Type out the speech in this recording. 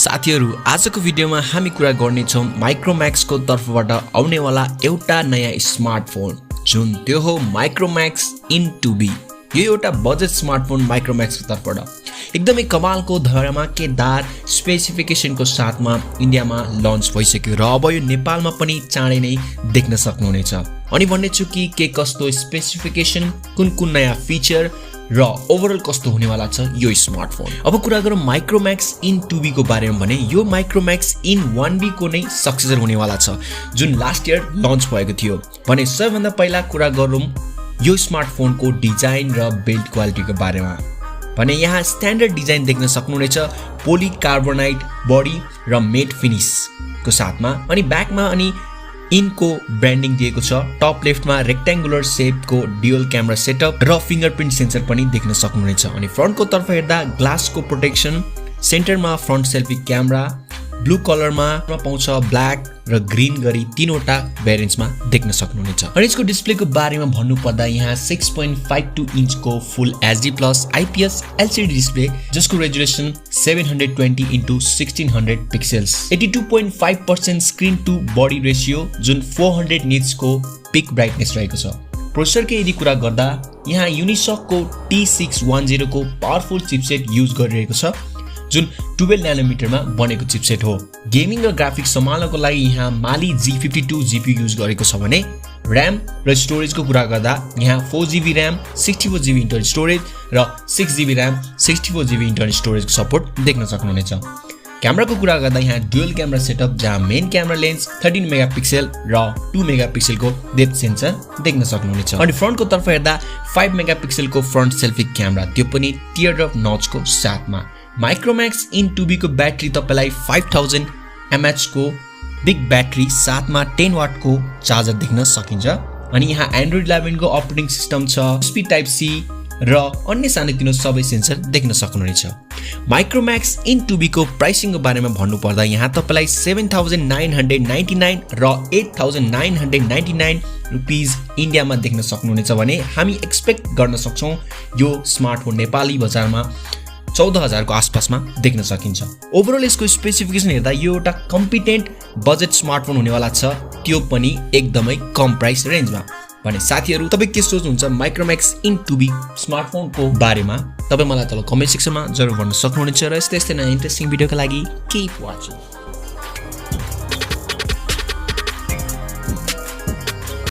साथीहरु आजको भिडियोमा हामी कुरा गर्ने छौं माइक्रोमैक्स को तर्फबाट आउनेवाला एउटा नयाँ स्मार्टफोन जुन त्यो हो माइक्रोमैक्स इन 2B। यो एउटा बजेट स्मार्टफोन माइक्रोमैक्स को तर्फबाट एकदमै कमालको धमाकेदार स्पेसिफिकेसनको साथमा इन्डियामा लन्च भइसक्यो र अब यो नेपालमा पनि चाँडै नै देख्न सक्नुहुनेछ। अनि भन्ने छु कि के कस्तो स्पेसिफिकेसन कुन नयाँ फिचर र ओभरअल कस्तो हुनेवाला छ यो स्मार्टफोन। अब कुरा गरौँ माइक्रोमैक्स इन 2B को बारेमा भने यो माइक्रोमैक्स इन 1B को नै सक्सेसर हुनेवाला छ जुन लास्ट इयर लन्च भएको थियो। भने सबैभन्दा पहिला कुरा गरौँ यो स्मार्टफोनको डिजाइन र बिल्ड क्वालिटीको बारेमा भने यहाँ स्ट्यान्डर्ड डिजाइन देख्न सक्नुहुनेछ पोलिकार्बोनाइट बडी र मेट फिनिश को साथमा। अनि ब्याकमा अनि इनको ब्रान्डिङ दिएको छ। टप लेफ्टमा रेक्ट्याङ्गुलर शेपको ड्युअल क्यामेरा सेटअप र फिंगरप्रिन्ट सेन्सर पनि देख्न सक्नुहुनेछ। अनि फ्रन्टको तर्फ हेर्दा ग्लासको प्रोटेक्सन, सेन्टरमा फ्रन्ट सेल्फी क्यामेरा, ब्लू कलरमा पाउँछ ब्ल्याक र ग्रीन गरी तीनवटा भेरिएन्ट्समा देख्न सक्नुहुनेछ। अनि यसको डिस्प्लेको बारेमा भन्नुपर्दा यहाँ 6.52 इन्चको full HD+ IPS LCD display जसको resolution 720x1600 pixels, 82.5% screen to body ratio जुन 400 निट्स को पिक ब्राइटनेस रहेको छ। प्रोसेसरको यदि कुरा गर्दा यहाँ Unisoc को T610 को पावरफुल चिपसेट युज गरिरहेको छ जुन 12 नैनोमिटरमा बनेको चिपसेट हो। गेमिङ र ग्राफिक्स सम्हाल्नको लागि यहाँ माली G52 GPU युज गरेको छ भने र्याम र स्टोरेजको कुरा गर्दा यहाँ 4GB RAM 64GB internal storage र 6GB RAM 64GB internal स्टोरेजको support देख्न सक्नुहुनेछ। क्यामेराको कुरा गर्दा यहाँ ड्युअल क्यामेरा सेटअप जहाँ मेन क्यामेरा लेन्स 13 मेगापिक्सल र 2 मेगापिक्सलको डेप्थ सेन्सर देख्न सक्नुहुनेछ। अनि फ्रन्टको तर्फ हेर्दा 5 मेगापिक्सलको फ्रन्ट सेल्फी क्यामेरा त्यो पनि टियरड्रप नचको साथमा। माइक्रोमैक्स इन 2B को ब्याट्री तपाईलाई 5000 mAh को बिग ब्याट्री साथमा 10 वाट को चार्जर देख्न सकिन्छ। अनि यहाँ एन्ड्रोइड 11 को अपरेटिङ सिस्टम छ, USB टाइप C र अन्य सानोतिनो सबै सेन्सर देख्न सक्नुहुनेछ। माइक्रोमैक्स इन 2B को प्राइसिङको बारेमा भन्नुपर्दा यहाँ तपाईलाई 7999 र 8999 रुपीस इन्डियामा देख्न सक्नुहुनेछ भने हामी एक्सपेक्ट गर्न सक्छौं यो स्मार्टफोन नेपाली बजारमा 14000 को आसपासमा देख्न सकिन्छ। ओभरअल यसको स्पेसिफिकेसन हेर्दा यो एउटा कम्पिटेन्ट बजेट स्मार्टफोन हुनेवाला छ त्यो पनि एकदमै कम प्राइस रेन्जमा। भने साथीहरु तपाई के सोच्नुहुन्छ माइक्रोमैक्स इन 2B स्मार्टफोनको बारेमा? तपाई मलाई तल कमेन्ट सेक्सनमा जरुर भन्न सक्नुहुनेछ र यस्तै नयाँ इन्ट्रेस्टिङ भिडियोका लागि कीप वाचिङ।